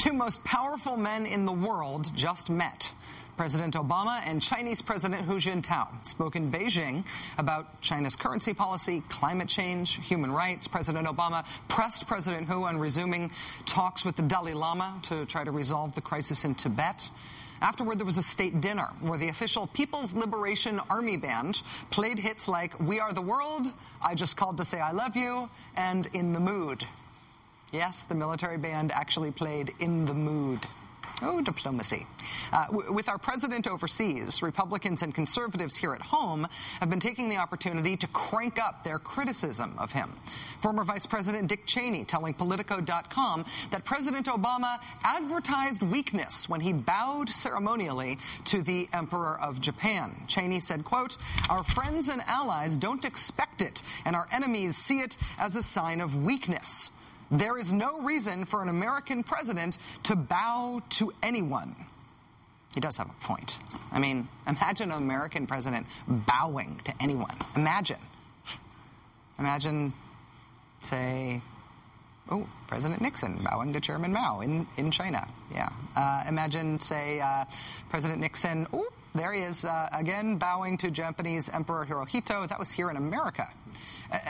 two most powerful men in the world just met. President Obama and Chinese President Hu Jintao spoke in Beijing about China's currency policy, climate change, human rights. President Obama pressed President Hu on resuming talks with the Dalai Lama to try to resolve the crisis in Tibet. Afterward, there was a state dinner where the official People's Liberation Army Band played hits like We Are the World, I Just Called to Say I Love You, and In the Mood. Yes, the military band actually played In the Mood. Oh, diplomacy. With our president overseas, Republicans and conservatives here at home have been taking the opportunity to crank up their criticism of him. Former Vice President Dick Cheney telling Politico.com that President Obama advertised weakness when he bowed ceremonially to the Emperor of Japan. Cheney said, quote, "Our friends and allies don't expect it, and our enemies see it as a sign of weakness. There is no reason for an American president to bow to anyone." He does have a point. I mean, imagine an American president bowing to anyone. Imagine, say, President Nixon bowing to Chairman Mao in China. Yeah. Imagine, say, President Nixon, there he is again bowing to Japanese Emperor Hirohito. That was here in America.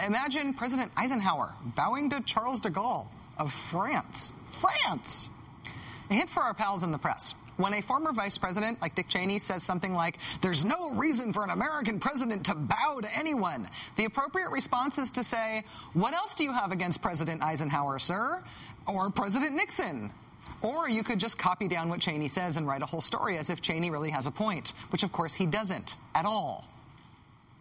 Imagine President Eisenhower bowing to Charles de Gaulle of France. France! A hint for our pals in the press. When a former vice president like Dick Cheney says something like, "There's no reason for an American president to bow to anyone," the appropriate response is to say, "What else do you have against President Eisenhower, sir? Or President Nixon?" Or you could just copy down what Cheney says and write a whole story as if Cheney really has a point, which of course he doesn't at all.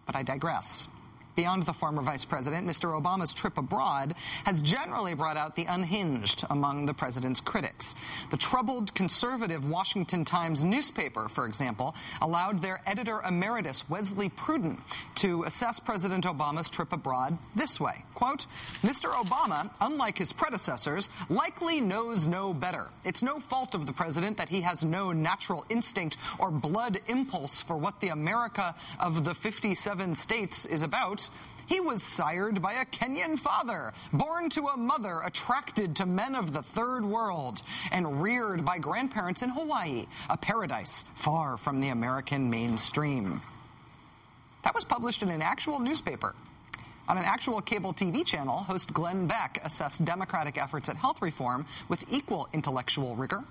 But I digress. Beyond the former vice president, Mr. Obama's trip abroad has generally brought out the unhinged among the president's critics. The troubled conservative Washington Times newspaper, for example, allowed their editor emeritus, Wesley Pruden, to assess President Obama's trip abroad this way. Quote, "Mr. Obama, unlike his predecessors, likely knows no better. It's no fault of the president that he has no natural instinct or blood impulse for what the America of the 57 states is about. He was sired by a Kenyan father, born to a mother attracted to men of the third world, and reared by grandparents in Hawaii, a paradise far from the American mainstream." That was published in an actual newspaper. On an actual cable TV channel, host Glenn Beck assessed Democratic efforts at health reform with equal intellectual rigor.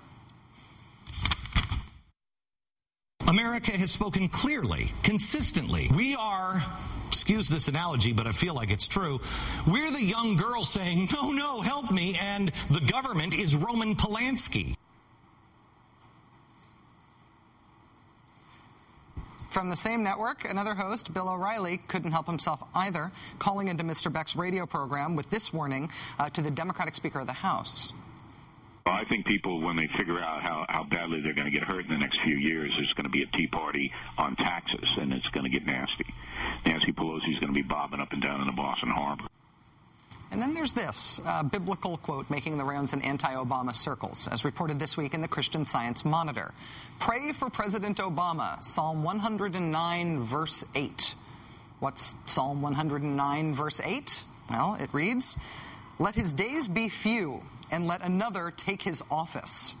America has spoken clearly, consistently. We are, excuse this analogy, but I feel like it's true, we're the young girl saying, "No, no, help me," and the government is Roman Polanski. From the same network, another host, Bill O'Reilly, couldn't help himself either, calling into Mr. Beck's radio program with this warning to the Democratic Speaker of the House. I think people, when they figure out how badly they're going to get hurt in the next few years, there's going to be a tea party on taxes, and it's going to get nasty. Nancy Pelosi's going to be bobbing up and down in the Boston Harbor. And then there's this biblical quote making the rounds in anti-Obama circles, as reported this week in the Christian Science Monitor. "Pray for President Obama," Psalm 109, verse 8. What's Psalm 109, verse 8? Well, it reads, "Let his days be few, and let another take his office."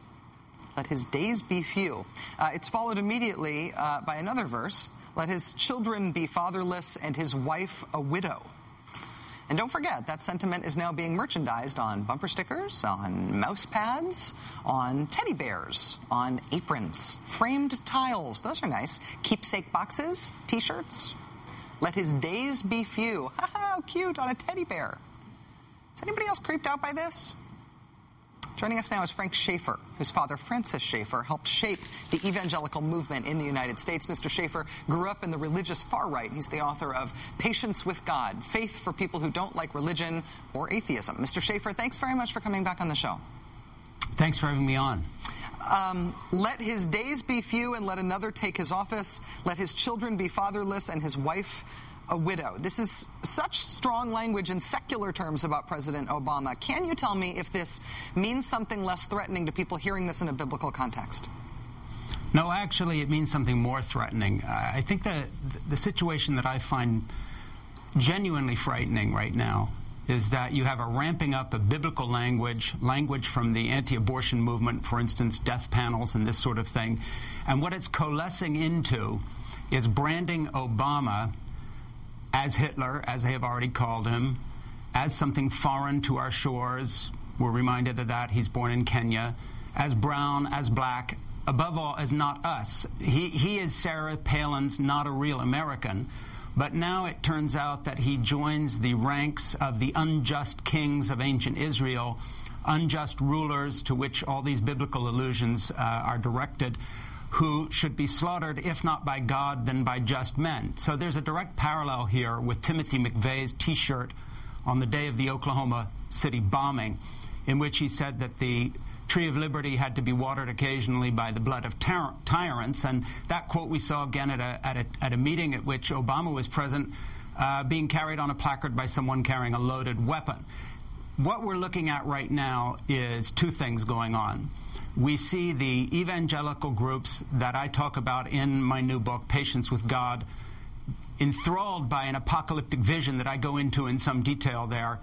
Let his days be few. It's followed immediately by another verse. "Let his children be fatherless, and his wife a widow." And don't forget, that sentiment is now being merchandised on bumper stickers, on mouse pads, on teddy bears, on aprons, framed tiles. Those are nice. Keepsake boxes, T-shirts. Let his days be few. Ha ha, how cute, on a teddy bear. Is anybody else creeped out by this? Joining us now is Frank Schaeffer, whose father, Francis Schaeffer, helped shape the evangelical movement in the United States. Mr. Schaeffer grew up in the religious far right. He's the author of Patience with God, Faith for People Who Don't Like Religion or Atheism. Mr. Schaeffer, thanks very much for coming back on the show. Thanks for having me on. Let his days be few and let another take his office. Let his children be fatherless and his wife a widow. This is such strong language in secular terms about President Obama. Can you tell me if this means something less threatening to people hearing this in a biblical context? No, actually, it means something more threatening. I think that the situation that I find genuinely frightening right now is that you have a ramping up of biblical language from the anti-abortion movement, for instance, death panels and this sort of thing. And what it's coalescing into is branding Obama as Hitler, as they have already called him, as something foreign to our shores. We're reminded of that. He's born in Kenya. As brown, as black, above all, as not us. He is Sarah Palin's not a real American. But now it turns out that he joins the ranks of the unjust kings of ancient Israel, unjust rulers to which all these biblical allusions are directed, who should be slaughtered, if not by God, then by just men. So there's a direct parallel here with Timothy McVeigh's T-shirt on the day of the Oklahoma City bombing, in which he said that the Tree of Liberty had to be watered occasionally by the blood of tyrants, and that quote we saw again at a meeting at which Obama was present, being carried on a placard by someone carrying a loaded weapon. What we're looking at right now is two things going on. We see the evangelical groups that I talk about in my new book, Patience with God, enthralled by an apocalyptic vision that I go into in some detail there.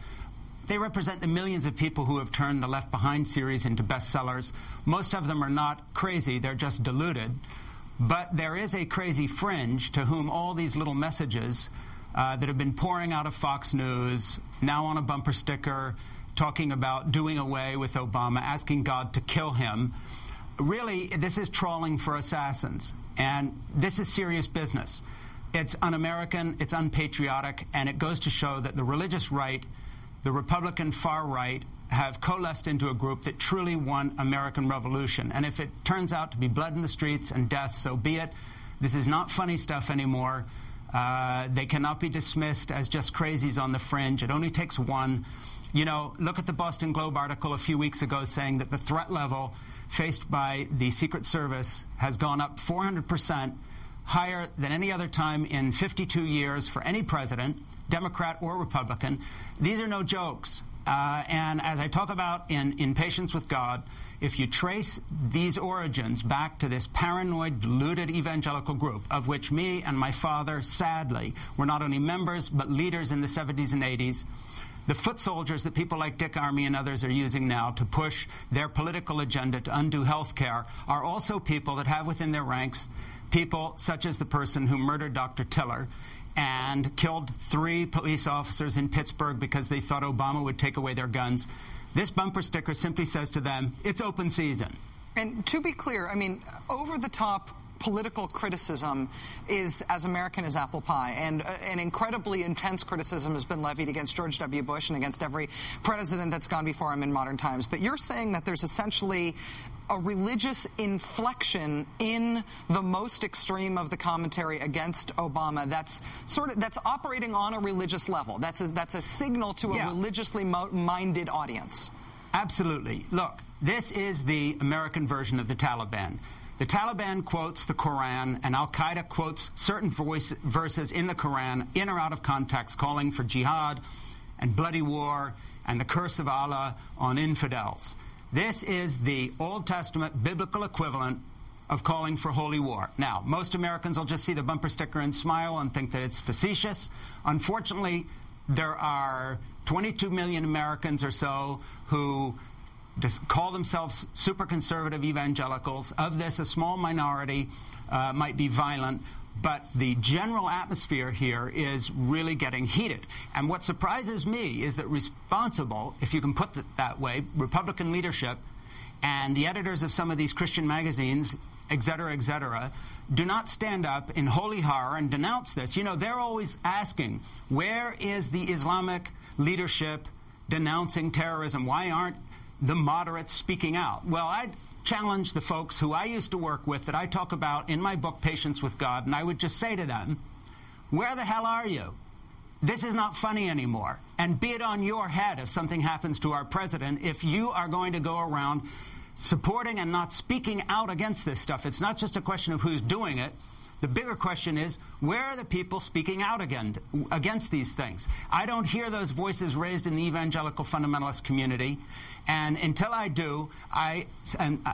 They represent the millions of people who have turned the Left Behind series into bestsellers. Most of them are not crazy, they're just deluded. But there is a crazy fringe to whom all these little messages that have been pouring out of Fox News, now on a bumper sticker, talking about doing away with Obama, asking God to kill him. Really, this is trawling for assassins. And this is serious business. It's un-American, it's unpatriotic, and it goes to show that the religious right, the Republican far right, have coalesced into a group that truly want American revolution. And if it turns out to be blood in the streets and death, so be it. This is not funny stuff anymore. They cannot be dismissed as just crazies on the fringe. It only takes one. You know, look at the Boston Globe article a few weeks ago saying that the threat level faced by the Secret Service has gone up 400%, higher than any other time in 52 years for any president, Democrat or Republican. These are no jokes. And as I talk about in Patience with God, if you trace these origins back to this paranoid, deluded evangelical group, of which me and my father, sadly, were not only members but leaders in the 70s and 80s, the foot soldiers that people like Dick Armey and others are using now to push their political agenda to undo health care are also people that have within their ranks people such as the person who murdered Dr. Tiller and killed 3 police officers in Pittsburgh because they thought Obama would take away their guns. This bumper sticker simply says to them, it's open season. And to be clear, I mean, over-the-top political criticism is as American as apple pie, and an incredibly intense criticism has been levied against George W. Bush and against every president that's gone before him in modern times. But you're saying that there's essentially a religious inflection in the most extreme of the commentary against Obama that's operating on a religious level. That's a signal to a religiously minded audience. Absolutely. Look, this is the American version of the Taliban. The Taliban quotes the Quran, and Al-Qaeda quotes certain verses in the Quran, in or out of context, calling for jihad and bloody war and the curse of Allah on infidels. This is the Old Testament biblical equivalent of calling for holy war. Now, most Americans will just see the bumper sticker and smile and think that it's facetious. Unfortunately, there are 22 million Americans or so who call themselves super conservative evangelicals. Of this, a small minority might be violent, but the general atmosphere here is really getting heated. And what surprises me is that responsible, if you can put it that way, Republican leadership and the editors of some of these Christian magazines, et cetera, do not stand up in holy horror and denounce this. You know, they're always asking, where is the Islamic leadership denouncing terrorism? Why aren't the moderates speaking out? Well, I challenge the folks who I used to work with that I talk about in my book, Patience with God, and I would just say to them, where the hell are you? This is not funny anymore. And be it on your head if something happens to our president, if you are going to go around supporting and not speaking out against this stuff. It's not just a question of who's doing it. The bigger question is, where are the people speaking out against these things? I don't hear those voices raised in the evangelical fundamentalist community, and until I do,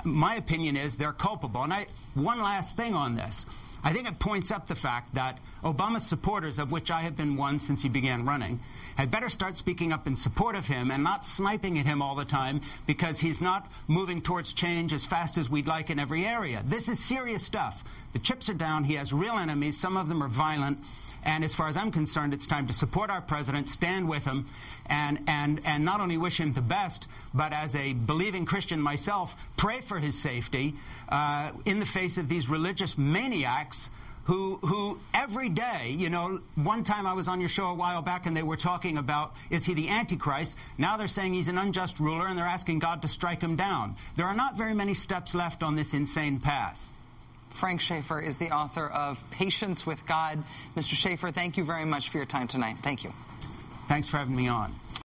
my opinion is they're culpable. And one last thing on this. I think it points up the fact that Obama's supporters, of which I have been one since he began running, had better start speaking up in support of him and not sniping at him all the time because he's not moving towards change as fast as we'd like in every area. This is serious stuff. The chips are down. He has real enemies. Some of them are violent. And as far as I'm concerned, it's time to support our president, stand with him, and not only wish him the best, but as a believing Christian myself, pray for his safety in the face of these religious maniacs who every day, you know, one time I was on your show a while back and they were talking about, is he the Antichrist? Now they're saying he's an unjust ruler and they're asking God to strike him down. There are not very many steps left on this insane path. Frank Schaeffer is the author of Patience with God. Mr. Schaeffer, thank you very much for your time tonight. Thank you. Thanks for having me on.